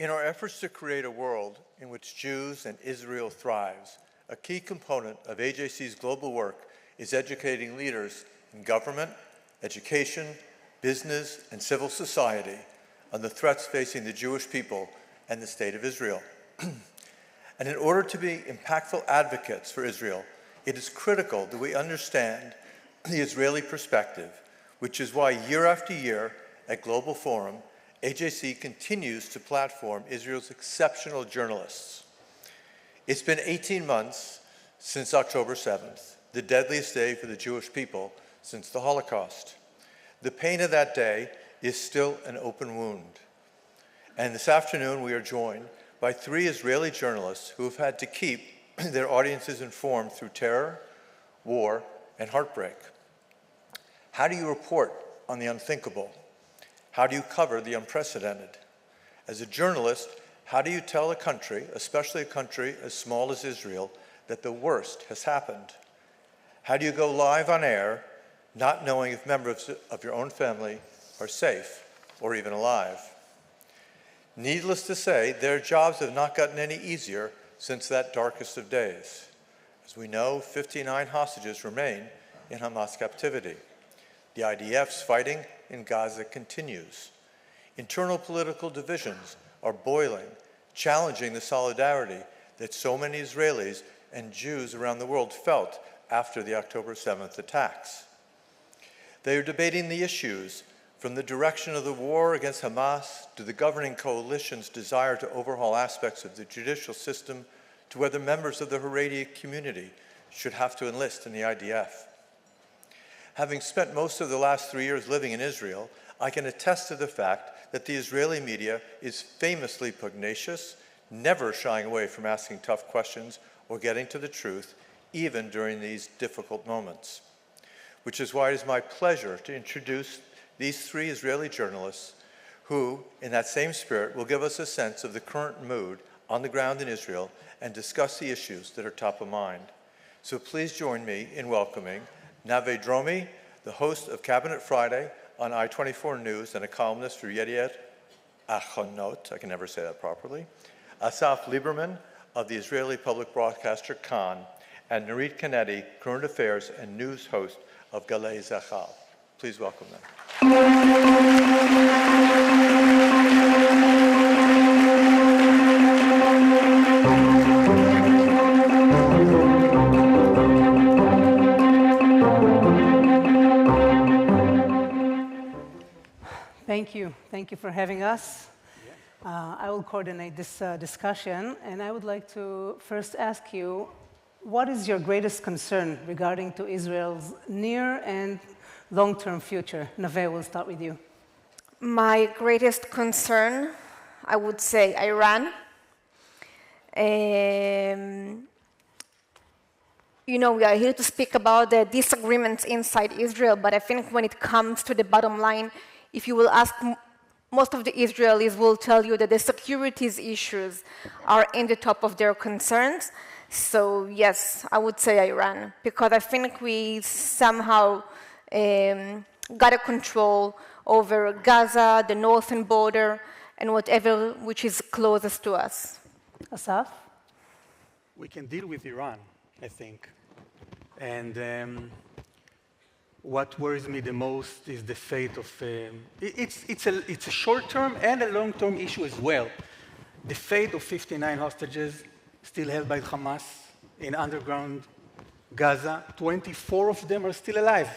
In our efforts to create a world in which Jews and Israel thrives, a key component of AJC's global work is educating leaders in government, education, business, and civil society on the threats facing the Jewish people and the State of Israel. And in order to be impactful advocates for Israel, it is critical that we understand the Israeli perspective, which is why year after year at Global Forum, AJC continues to platform Israel's exceptional journalists. It's been 18 months since October 7th, the deadliest day for the Jewish people since the Holocaust. The pain of that day is still an open wound. And this afternoon we are joined by 3 Israeli journalists who have had to keep their audiences informed through terror, war, and heartbreak. How do you report on the unthinkable? How do you cover the unprecedented? As a journalist, how do you tell a country, especially a country as small as Israel, that the worst has happened? How do you go live on air, not knowing if members of your own family are safe or even alive? Needless to say, their jobs have not gotten any easier since that darkest of days. As we know, 59 hostages remain in Hamas captivity. The IDF's fighting in Gaza continues. Internal political divisions are boiling, challenging the solidarity that so many Israelis and Jews around the world felt after the October 7th attacks. They are debating the issues from the direction of the war against Hamas to the governing coalition's desire to overhaul aspects of the judicial system to whether members of the Haredi community should have to enlist in the IDF. Having spent most of the last 3 years living in Israel, I can attest to the fact that the Israeli media is famously pugnacious, never shying away from asking tough questions or getting to the truth, even during these difficult moments. Which is why it is my pleasure to introduce these 3 Israeli journalists who, in that same spirit, will give us a sense of the current mood on the ground in Israel and discuss the issues that are top of mind. So please join me in welcoming Nave Dromi, the host of Cabinet Friday on I-24 News and a columnist for Yediot Achonot, I can never say that properly, Asaf Liberman of the Israeli public broadcaster Kan, and Nurit Canetti, current affairs and news host of Galei Zachal. Please welcome them. Thank you. Thank you for having us. I will coordinate this discussion, and I would like to first ask you, what is your greatest concern regarding to Israel's near and long-term future? Nave, we'll start with you. My greatest concern, I would say Iran. You know, we are here to speak about the disagreements inside Israel, but I think when it comes to the bottom line, if you will ask, most of the Israelis will tell you that the security issues are in the top of their concerns. So yes, I would say Iran, because I think we somehow got a control over Gaza, the northern border, and whatever which is closest to us. Asaf? We can deal with Iran, I think. And what worries me the most is the fate of, it's a short-term and a long-term issue as well. The fate of 59 hostages still held by Hamas in underground Gaza. 24 of them are still alive.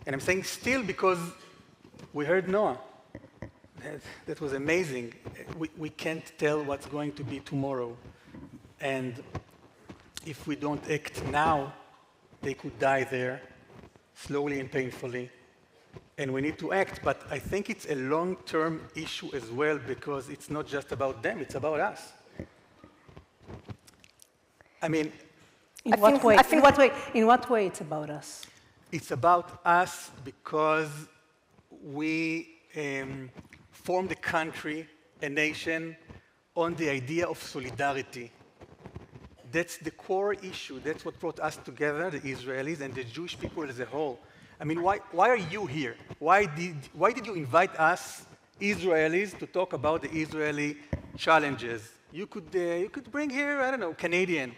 And I'm saying still because we heard Noah. That was amazing. We can't tell what's going to be tomorrow. And if we don't act now, they could die there, slowly and painfully. And we need to act, but I think it's a long-term issue as well, because it's not just about them, it's about us. I mean, In what way it's about us? It's about us because we formed a country, a nation, on the idea of solidarity. That's the core issue. That's what brought us together, the Israelis and the Jewish people as a whole. I mean, why are you here? Why did you invite us, Israelis, to talk about the Israeli challenges. You could bring here, I don't know, Canadian.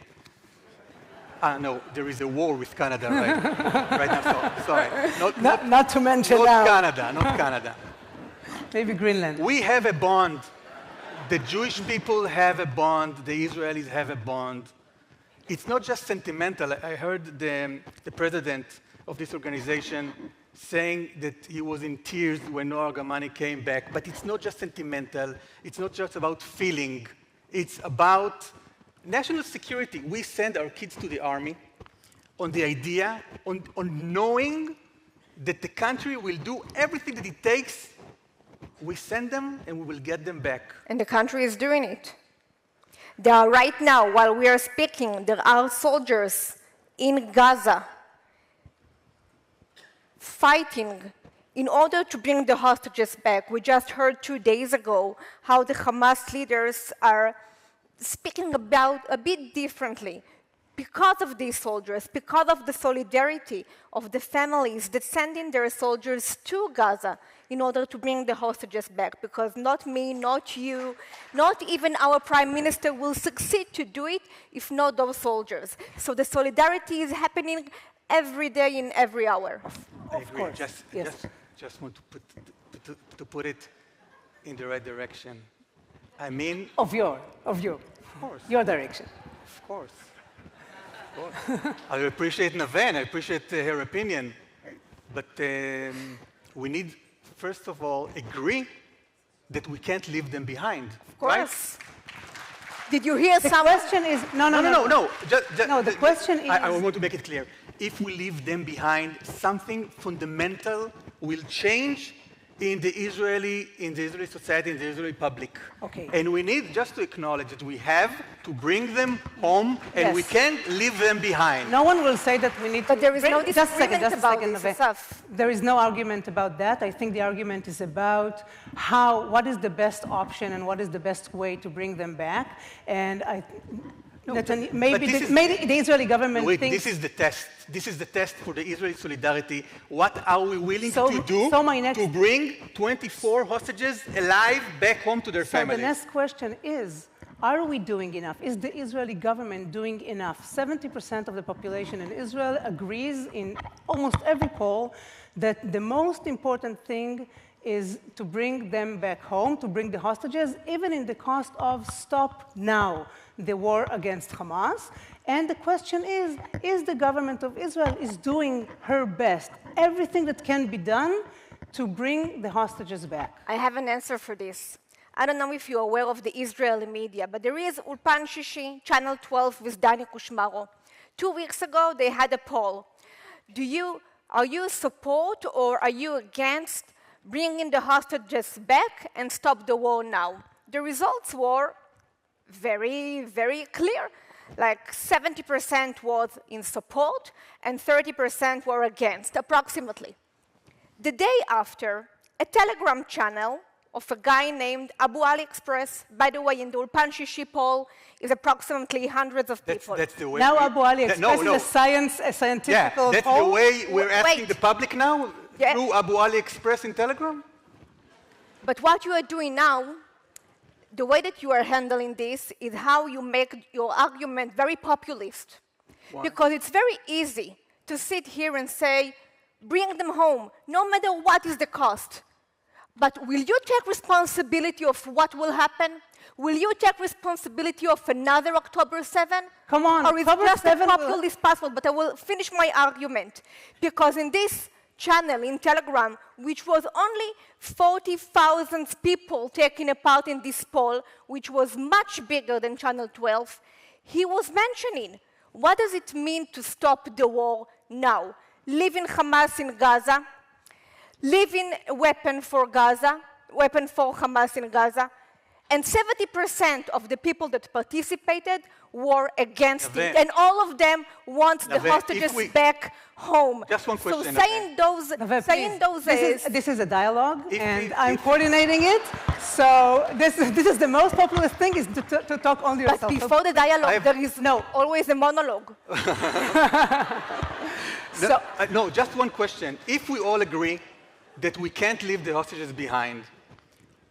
No, there is a war with Canada right now. Sorry. Not to mention not now. Not Canada. Maybe Greenland. We have a bond. The Jewish people have a bond. The Israelis have a bond. It's not just sentimental. I heard the president of this organization saying that he was in tears when Noah Argamani came back. But it's not just sentimental. It's not just about feeling. It's about national security. We send our kids to the army on the idea, on knowing that the country will do everything that it takes. We send them and we will get them back. And the country is doing it. There are right now, while we are speaking, there are soldiers in Gaza fighting in order to bring the hostages back. We just heard 2 days ago how the Hamas leaders are speaking about a bit differently because of these soldiers, because of the solidarity of the families that send in their soldiers to Gaza in order to bring the hostages back, because not me, not you, not even our prime minister will succeed to do it if not those soldiers. So the solidarity is happening every day in every hour. I agree. Just want to put it in the right direction. I mean... Of your direction. Of course. I appreciate Naven, I appreciate her opinion, but we need, first of all, agree that we can't leave them behind. Of course. Right? Did you hear the some? question is, the question is... I want to make it clear. If we leave them behind, something fundamental will change in the Israeli society, in the Israeli public. Okay. And we need just to acknowledge that we have to bring them home, and we can't leave them behind. No one will say that we need to... But there is no disagreement about this. There is no argument about that. I think the argument is about what is the best option and what is the best way to bring them back. And maybe the Israeli government thinks... This is the test. This is the test for the Israeli solidarity. What are we willing to do to bring 24 hostages alive back home to their families? So the next question is, are we doing enough? Is the Israeli government doing enough? 70% of the population in Israel agrees in almost every poll that the most important thing is to bring them back home, to bring the hostages, even in the cost of stop now the war against Hamas. And the question is the government of Israel is doing her best, everything that can be done to bring the hostages back? I have an answer for this. I don't know if you're aware of the Israeli media, but there is Ulpan Shishi, Channel 12 with Dani Kushmaro. 2 weeks ago, they had a poll. Are you support or are you against bringing the hostages back and stop the war now? The results were very, very clear. Like 70% was in support and 30% were against, approximately. The day after, a Telegram channel of a guy named Abu Ali Express, by the way, in the Ulpan Shishi poll, is approximately hundreds of people. That's the way now Abu Ali Express is a scientific poll. That's the way we're asking the public now, through Abu Ali Express in Telegram? But what you are doing now, the way that you are handling this is how you make your argument very populist. Why? Because it's very easy to sit here and say, bring them home, no matter what is the cost. But will you take responsibility of what will happen? Will you take responsibility of another October 7? Come on, or is it just a populist password? But I will finish my argument. Because in this channel, in Telegram, which was only 40,000 people taking a part in this poll, which was much bigger than Channel 12, he was mentioning, what does it mean to stop the war now? Leaving Hamas in Gaza, leaving a weapon for Hamas in Gaza, and 70% of the people that participated were against it, and all of them want the hostages back home. Just one question. So this is a dialogue, and I'm coordinating it. So this is the most populist thing, is to talk only yourself. But before the dialogue, there is always a monologue. No, just one question. If we all agree that we can't leave the hostages behind,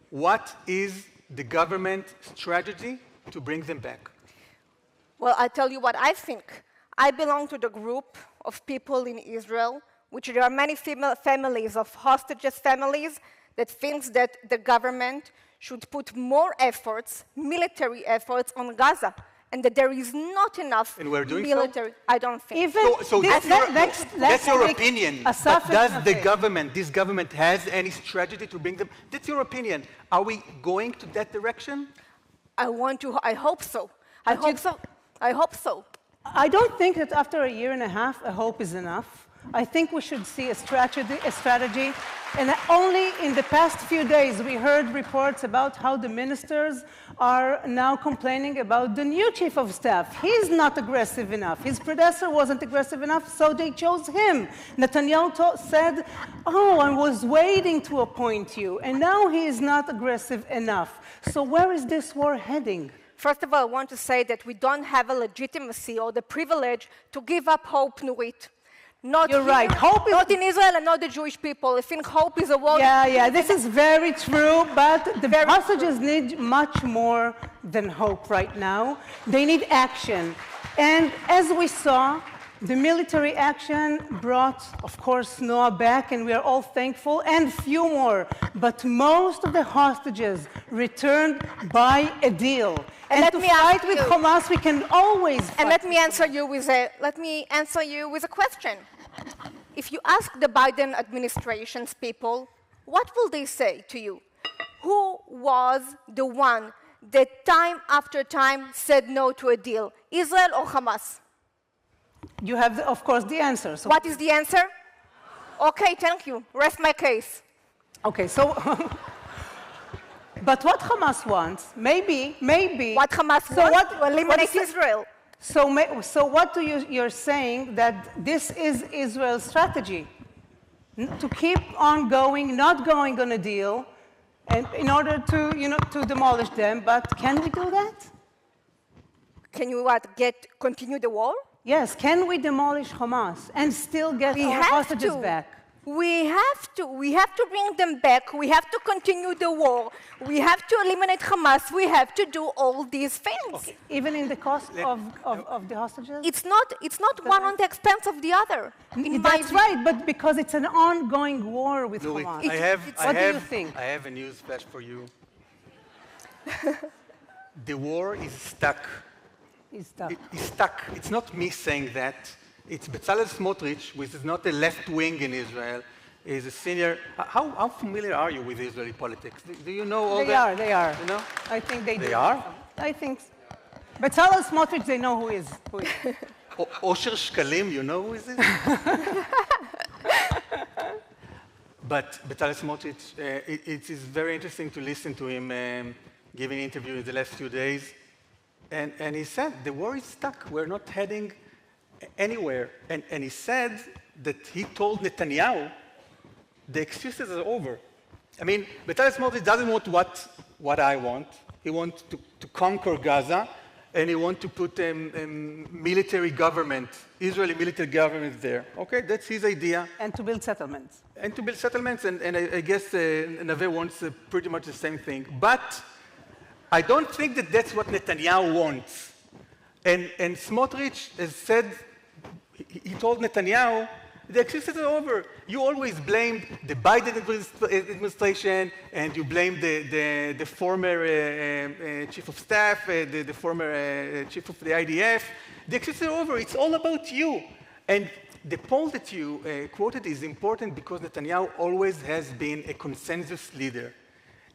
what is the government strategy to bring them back? Well, I tell you what I think. I belong to the group of people in Israel, which there are many families of hostages families that thinks that the government should put more efforts, military efforts on Gaza, and that there is not enough And we're doing military. so? I don't think. Even So this- that's your take opinion. Asaf But does the okay. government, this government, has any strategy to bring them? That's your opinion. Are we going to that direction? I hope so. I But you- hope so. I hope so. I don't think that after a year and a half, a hope is enough. I think we should see a strategy. And only in the past few days, we heard reports about how the ministers are now complaining about the new chief of staff. He's not aggressive enough. His predecessor wasn't aggressive enough, so they chose him. Netanyahu said, oh, I was waiting to appoint you, and now he is not aggressive enough. So where is this war heading? First of all, I want to say that we don't have a legitimacy or the privilege to give up hope, Nurit. Not You're here, right. Hope is- not in Israel and not the Jewish people. I think hope is a word. Yeah, this is very true, but the hostages need much more than hope right now. They need action. And as we saw, the military action brought, of course, Noah back, and we are all thankful, and few more. But most of the hostages returned by a deal. And let to me ask fight with you- Hamas, we can always fight. And let me answer you with a question. If you ask the Biden administration's people, what will they say to you? Who was the one that time after time said no to a deal, Israel or Hamas? You have, of course, the answer. So What is the answer? Okay, thank you. Rest my case. okay, so but what Hamas wants, maybe. What Hamas So wants what- to eliminate what is- Israel. So what do you're saying that this is Israel's strategy? To keep on going, not going on a deal, and in order to demolish them, but can we do that? Can you continue the war? Yes, can we demolish Hamas and still get We our have hostages to. back? We have to. We have to bring them back. We have to continue the war. We have to eliminate Hamas. We have to do all these things. Even in the cost of the hostages? It's not one on the expense of the other. In my That's view. right, but because it's an ongoing war with Nurit, Hamas. What do you think? I have a news flash for you. The war is stuck. It's tough. It's stuck. It's not me saying that. It's Bezalel Smotrich, which is not a left wing in Israel, is a senior. How familiar are you with Israeli politics? Do you know all that? They are. You know? I think they do. They are? I think so. Bezalel Smotrich, they know who is. Osher Shkalim, you know who is it? But Bezalel Smotrich, it is very interesting to listen to him giving an interview in the last few days. And he said, the war is stuck. We're not heading anywhere. And he said that he told Netanyahu, the excuses are over. I mean, Bezalel Smotrich doesn't want what I want. He wants to conquer Gaza, and he wants to put a military government, Israeli military government there. Okay, that's his idea. And to build settlements. And to build settlements, and I guess Nave wants pretty much the same thing. But I don't think that that's what Netanyahu wants. And Smotrich has said, he told Netanyahu, the excuses are over. You always blamed the Biden administration, and you blamed the former chief of staff, the former chief of the IDF. The excuses are over. It's all about you. And the poll that you quoted is important because Netanyahu always has been a consensus leader.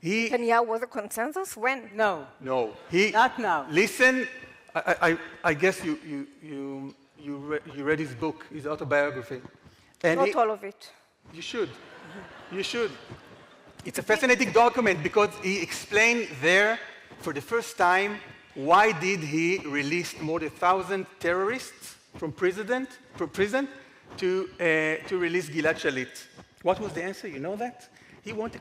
Netanyahu was a consensus? When? No. No. Not now. Listen, I guess you read his book, his autobiography. And Not all of it. You should. You should. It's a fascinating document because he explained there for the first time why did he release more than 1,000 terrorists from prison to release Gilad Shalit. What was the answer? You know that? He wanted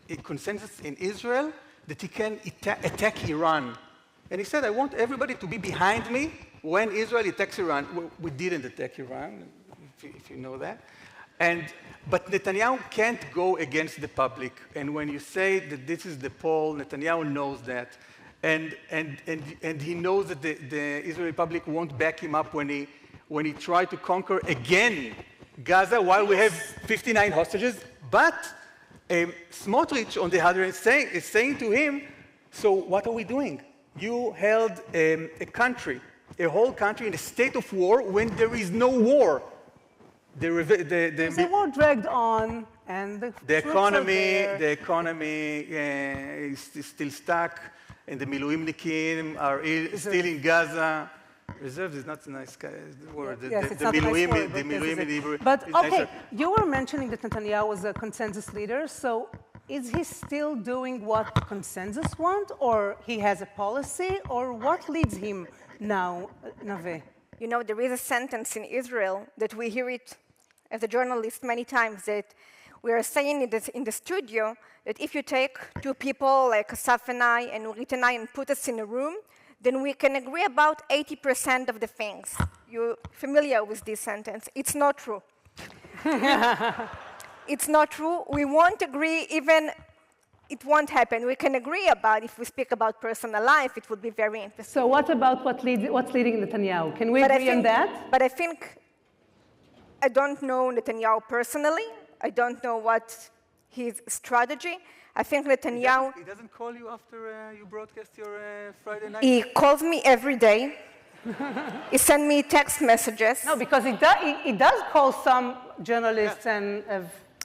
a consensus in Israel that he can attack Iran. And he said, I want everybody to be behind me when Israel attacks Iran. Well, we didn't attack Iran, if you know that. But Netanyahu can't go against the public. And when you say that this is the poll, Netanyahu knows that. And he knows that the Israeli public won't back him up when he tried to conquer again Gaza while we have 59 hostages. But Smotrich, on the other hand, is saying to him, so what are we doing? You held a country, a whole country in a state of war when there is no war. The war dragged on, and the economy is still stuck, and the Miluimnikim are still in Gaza. Reserves is not a nice word. Yes, it's not a nice word, the Miluim in Hebrew. But is okay, nicer. you were mentioning that Netanyahu was a consensus leader, so is he still doing what the consensus want, or he has a policy, or what leads him now, Nave? You know, there is a sentence in Israel that we hear it as a journalist many times, that we are saying in the studio that if you take two people like Asaf and I and Nurit and I and put us in a room, then we can agree about 80% of the things. You're familiar with this sentence. It's not true. It's not true. We won't agree, even it won't happen. We can agree about, if we speak about personal life, it would be very interesting. So what about what's leading Netanyahu? Can we agree on that? But I think, I don't know Netanyahu personally. I don't know what his strategy. I think Netanyahu... He doesn't call you after you broadcast your Friday night? He calls me every day. He sends me text messages. No, because he does call some journalists and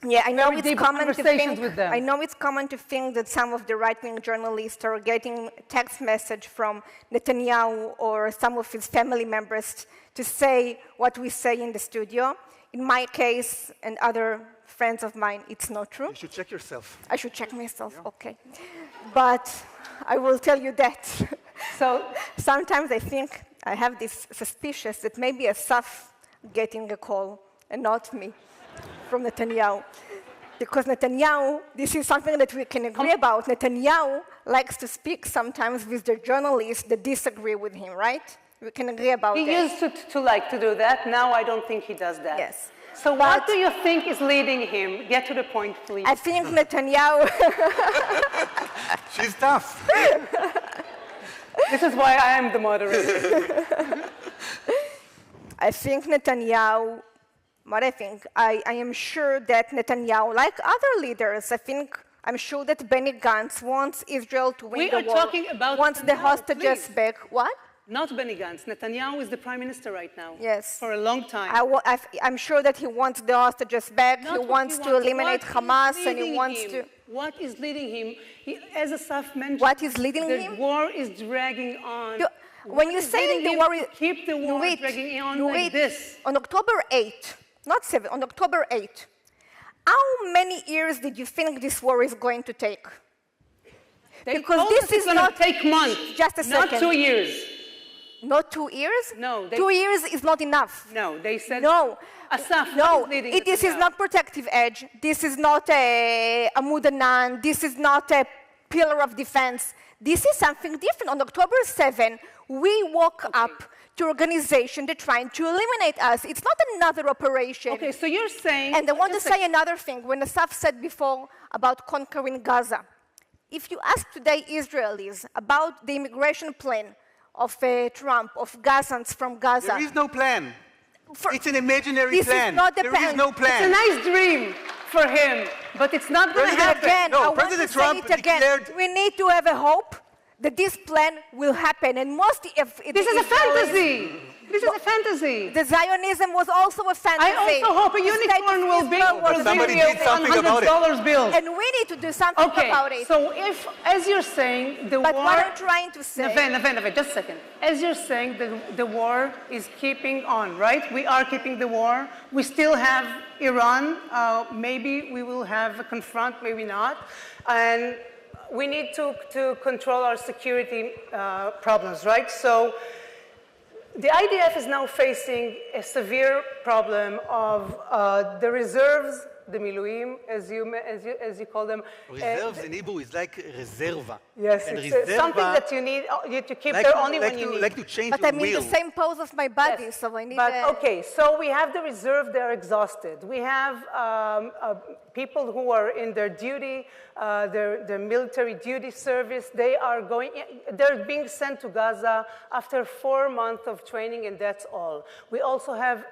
yeah, I know it's common to think. With them. I know it's common to think that some of the right-wing journalists are getting text message from Netanyahu or some of his family members to say what we say in the studio. In my case and other friends of mine, it's not true. You should check yourself. I should check myself, yeah. Okay. But I will tell you that. So sometimes I think I have this suspicion that maybe Asaf getting a call and not me from Netanyahu. Because Netanyahu, this is something that we can agree about. Netanyahu likes to speak sometimes with the journalists that disagree with him, right? We can agree about that. He used to like to do that. Now I don't think he does that. Yes. So what do you think is leading him? Get to the point, please. I think Netanyahu... She's tough. This is why I am the moderator. I think Netanyahu... What I think? I am sure that Netanyahu, like other leaders, I'm sure that Benny Gantz wants Israel to win the war. We are talking about wants the hostages back. What? Not Benny Gantz. Netanyahu is the prime minister right now. Yes. For a long time. I'm sure that he wants the hostages back. He wants to eliminate Hamas, and he wants to... What is leading him? As Asaf mentioned, what is leading him? The war is dragging on. When you say the war is... Keep the war dragging on like this. On October 8th, not 7th, on October 8th, how many years did you think this war is going to take? Because this is going to take months. Just a second. Not 2 years. Not 2 years? No. 2 years is not enough. No, they said... No. Asaf, no, this is not protective edge. This is not a Amud Anan. This is not a pillar of defense. This is something different. On October 7, we woke up to organization that trying to eliminate us. It's not another operation. Okay, so you're saying... And I want to say another thing. When Asaf said before about conquering Gaza, if you ask today Israelis about the immigration plan of Trump, of Gazans from Gaza... There is no plan. It's an imaginary plan. Is not the there is no plan. It's a nice dream for him, but it's not going to happen. Again, no, I want President to Trump say it again. declared... We need to have a hope that this plan will happen. And most if this is a fantasy. This is a fantasy. The Zionism was also a fantasy. I also hope a unicorn will be somebody did something about it. Bills. And we need to do something about it. So if, as you're saying, the war... But what I'm trying to say... Nave, just a second. As you're saying, the war is keeping on, right? We are keeping the war. We still have Iran. Maybe we will have a confront, maybe not. And we need to control our security problems, right? So the IDF is now facing a severe problem of the reserves the miluim, as you call them. Reserves in Hebrew is like reserva. Yes, and it's something that you need to keep there only when you need. Like to change But your I mean will. the same pose of my body, Yes. so I need But okay, so we have the reserve, they're exhausted. We have people who are in their duty, their military duty service, they're being sent to Gaza after 4 months of training, and that's all. We also have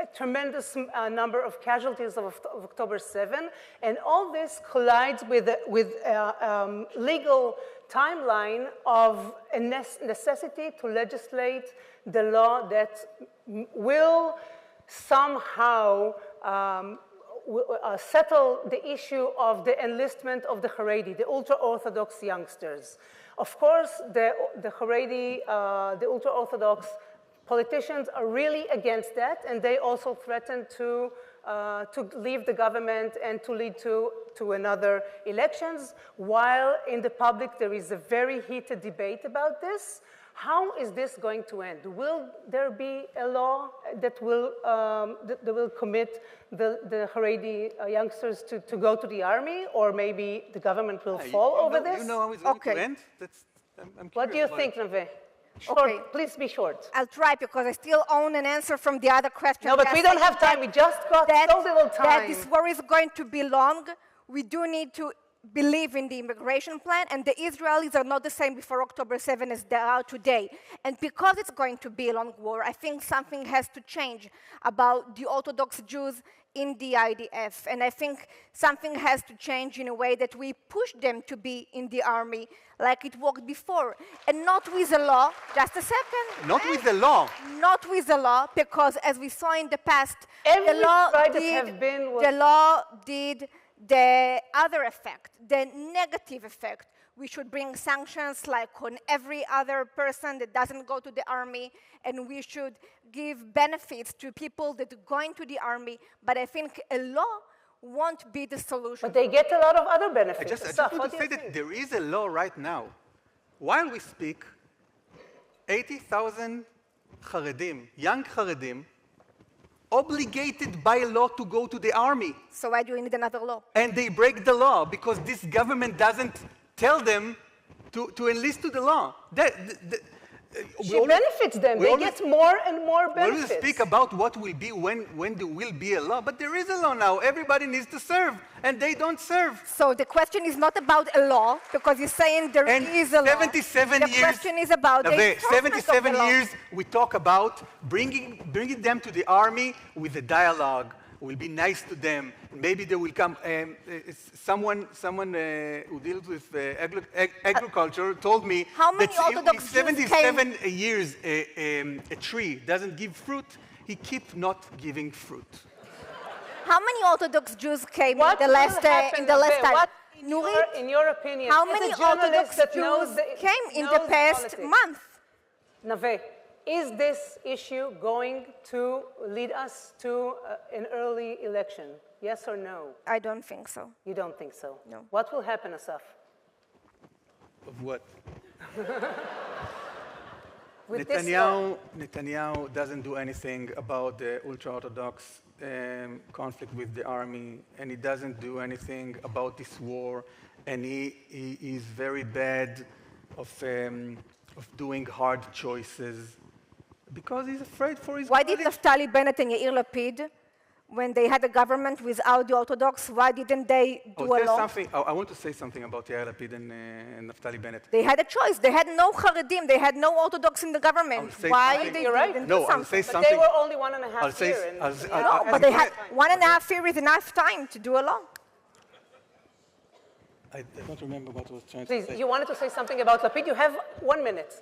a tremendous number of casualties of October 7, and all this collides with legal timeline of a necessity to legislate the law that will somehow settle the issue of the enlistment of the Haredi, the ultra-Orthodox youngsters. Of course, the Haredi, the ultra-Orthodox politicians are really against that, and they also threaten to leave the government and to lead to another elections, while in the public there is a very heated debate about this. How is this going to end? Will there be a law that will commit the Haredi youngsters to go to the army, or maybe the government will fall over this? You know how it's going to end? I'm What do you think, Nave? Short, Okay. please be short. I'll try, because I still own an answer from the other question. No, but we don't have time. We just got so little time. That this war is going to be long. We do need to believe in the immigration plan, and the Israelis are not the same before October 7 as they are today. And because it's going to be a long war, I think something has to change about the Orthodox Jews in the IDF. And I think something has to change in a way that we push them to be in the army like it worked before. And not with a law, just a second. Not with the law. Not with the law, because as we saw in the past, Every the law strike that did, have been was- the law did the other effect, the negative effect. We should bring sanctions like on every other person that doesn't go to the army, and we should give benefits to people that are going to the army. But I think a law won't be the solution. But they get a lot of other I benefits. just Asaf, want what to do say you that think? there is a law right now. While we speak, 80,000 Haredim, young Haredim, obligated by law to go to the army. So why do we need another law? And they break the law because this government doesn't tell them to enlist to the law. She benefits them. They get more and more We benefits. always speak about what will be when there will be a law, but there is a law now. Everybody needs to serve, and they don't serve. So the question is not about a law, because you're saying there And is a law. 77 the years. question is about the Nave, enforcement of 77 the law. years we talk about bringing them to the army with a dialogue. We'll be nice to them. Maybe they will come. Someone who deals with agriculture told me How many that Orthodox if Jews 77 years a tree doesn't give fruit, he keeps not giving fruit. How many Orthodox Jews came What in the will last happen, in the last Nave? time? What, Nurit, in your opinion, how as a many journalist Orthodox that knows Jews came in the knows past politics? month? Nave, is this issue going to lead us to an early election? Yes or no? I don't think so. You don't think so? No. What will happen, Asaf? Of what? With this law? Netanyahu doesn't do anything about the ultra-Orthodox conflict with the army, and he doesn't do anything about this war, and he is very bad of doing hard choices because he's afraid for his Why did college. Naftali Bennett and Yair Lapid, when they had a government without the Orthodox, why didn't they do a law? I want to say something about Yair Lapid and Naftali Bennett. They had a choice. They had no Haredim. They had no Orthodox in the government. say Why something. they You're right. didn't No, do I'll something? say But they something. were only 1.5 I'll say- years. No, but they had 1.5 years is enough time to do a law. I don't remember what I was trying Please, to say. you wanted to say something about Lapid. You have 1 minute,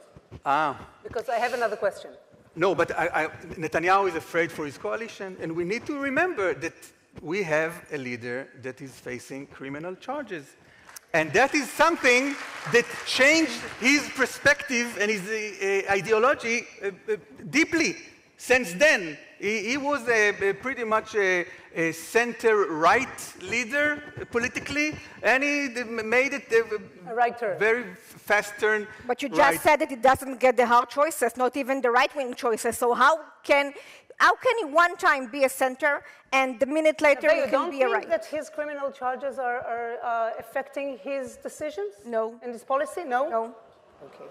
because I have another question. No, but Netanyahu is afraid for his coalition, and we need to remember that we have a leader that is facing criminal charges. And that is something that changed his perspective and his ideology deeply. Since then, he was pretty much a center-right leader politically, and he made it A right turn. very fast turn. But you just right. said that it doesn't get the hard choices, not even the right-wing choices. So how can How can he one time be a center and the minute later he can be a right? Don't you think that his criminal charges are affecting his decisions? No. And his policy? No? No. Okay.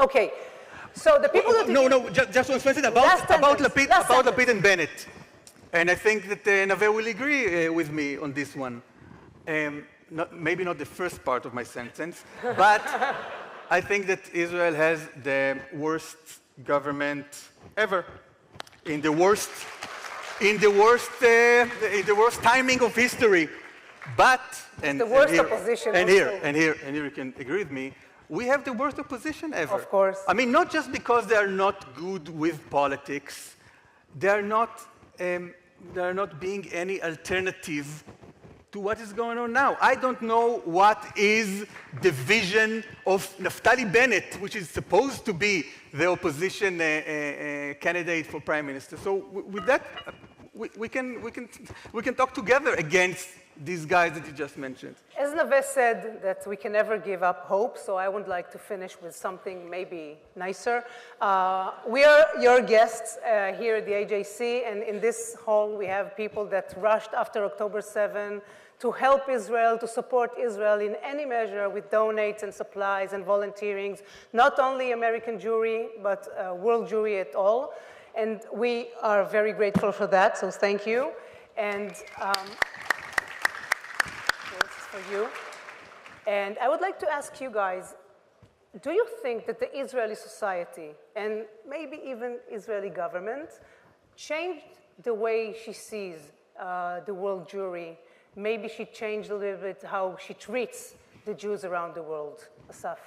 Okay. So the people that... No, just one sentence about Lapid and Bennett. And I think that Nave will agree with me on this one. Maybe not the first part of my sentence, but I think that Israel has the worst government ever, in the worst timing of history. But and the worst here, opposition. And here you can agree with me. We have the worst opposition ever. Of course. I mean, not just because they are not good with politics, they are not being any alternative to what is going on now. I don't know what is the vision of Naftali Bennett, which is supposed to be the opposition candidate for prime minister. So with that, we can talk together against these guys that you just mentioned. As Nave said, that we can never give up hope, so I would like to finish with something maybe nicer. We are your guests here at the AJC, and in this hall we have people that rushed after October 7 to help Israel, to support Israel in any measure with donates and supplies and volunteerings, not only American Jewry, but world Jewry at all. And we are very grateful for that, so thank you. And for you. And I would like to ask you guys, do you think that the Israeli society and maybe even Israeli government changed the way she sees the world Jewry? Maybe she changed a little bit how she treats the Jews around the world. Asaf.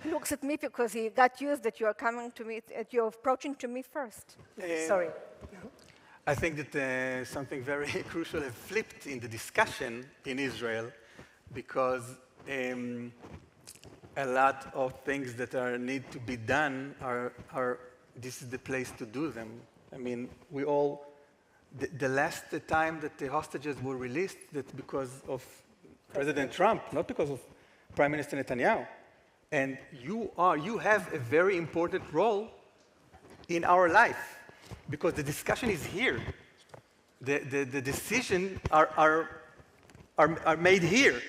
He looks at me because he got used that you're coming to me, that you're approaching to me first. Sorry. I think that something very crucial has flipped in the discussion in Israel, because a lot of things that need to be done this is the place to do them. I mean, the last time that the hostages were released, that's because of President Trump, not because of Prime Minister Netanyahu. And you have a very important role in our life, because the discussion is here. The decisions are made here.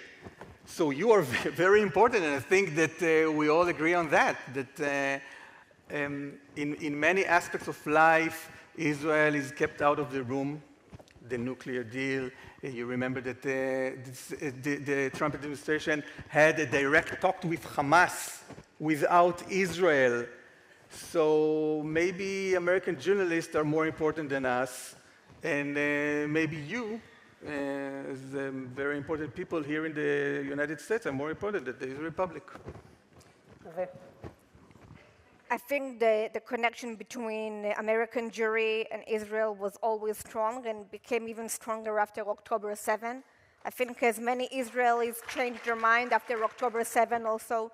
So you are very important, and I think that we all agree on that, that in many aspects of life, Israel is kept out of the room. The nuclear deal, you remember that the Trump administration had a direct talk with Hamas without Israel. So maybe American journalists are more important than us, and maybe you, as very important people here in the United States, are more important than the Israeli Republic. Okay. I think the connection between American Jewry and Israel was always strong and became even stronger after October 7. I think as many Israelis changed their mind after October 7, also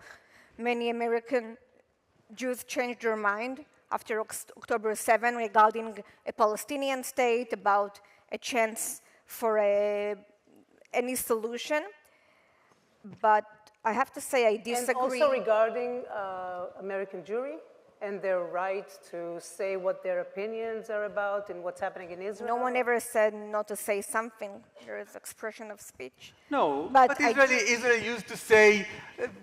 many American Jews changed their mind after October 7 regarding a Palestinian state, about a chance for any solution. But I have to say I disagree. And also regarding American Jewry and their right to say what their opinions are about and what's happening in Israel. No one ever said not to say something. There is expression of speech. No, but Israel used to say,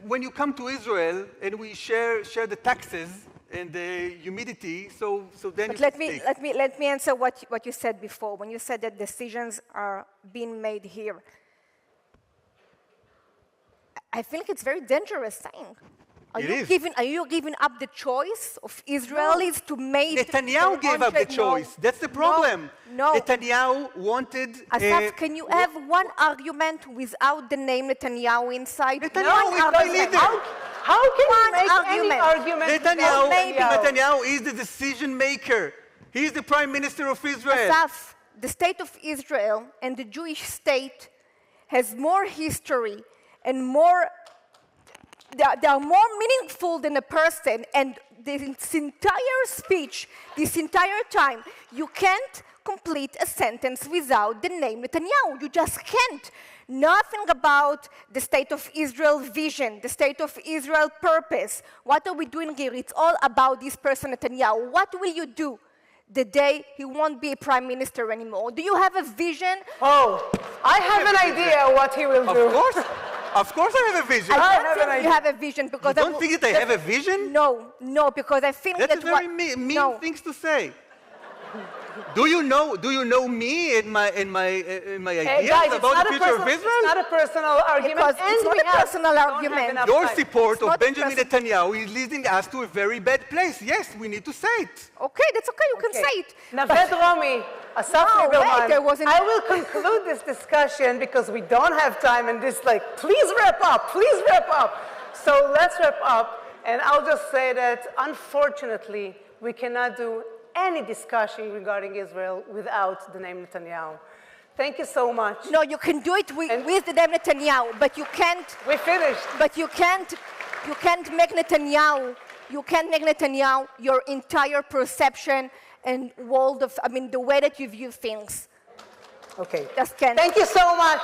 when you come to Israel and we share the taxes and the humidity, so then but you let me answer what you said before, when you said that decisions are being made here. I think it's very dangerous saying. Are you giving up the choice of Israelis to make... Netanyahu gave up the choice. That's the problem. No. Netanyahu wanted... Asaf, can you have one argument without the name Netanyahu inside? Netanyahu is my leader. How can you make any argument? Netanyahu is the decision maker. He is the prime minister of Israel. Asaf, the state of Israel and the Jewish state has more history and more... They are more meaningful than a person, and this entire speech, this entire time, you can't complete a sentence without the name Netanyahu. You just can't. Nothing about the state of Israel vision, the state of Israel purpose. What are we doing here? It's all about this person, Netanyahu. What will you do the day he won't be a prime minister anymore? Do you have a vision? Oh, I have an idea what he will do. Of course I have a vision. I don't think you have a vision because You don't think that I have a vision? No, because I think That's very mean things to say. Do you know me and my ideas Guys, about the future of Israel? It's not a personal argument. Because it's not a personal argument. Your support of Benjamin Netanyahu is leading us to a very bad place. Yes, we need to say it. Okay, that's okay, you can say it. Nave Dromi, Asaf Liberman, there wasn't... I will conclude this discussion because we don't have time and this please wrap up. So let's wrap up. And I'll just say that unfortunately, we cannot do any discussion regarding Israel without the name Netanyahu. Thank you so much. No, you can do it with the name Netanyahu, but you can't. We finished. But you can't make Netanyahu. You can't make Netanyahu your entire perception and world of. I mean, the way that you view things. Okay. Just can't. Thank you so much.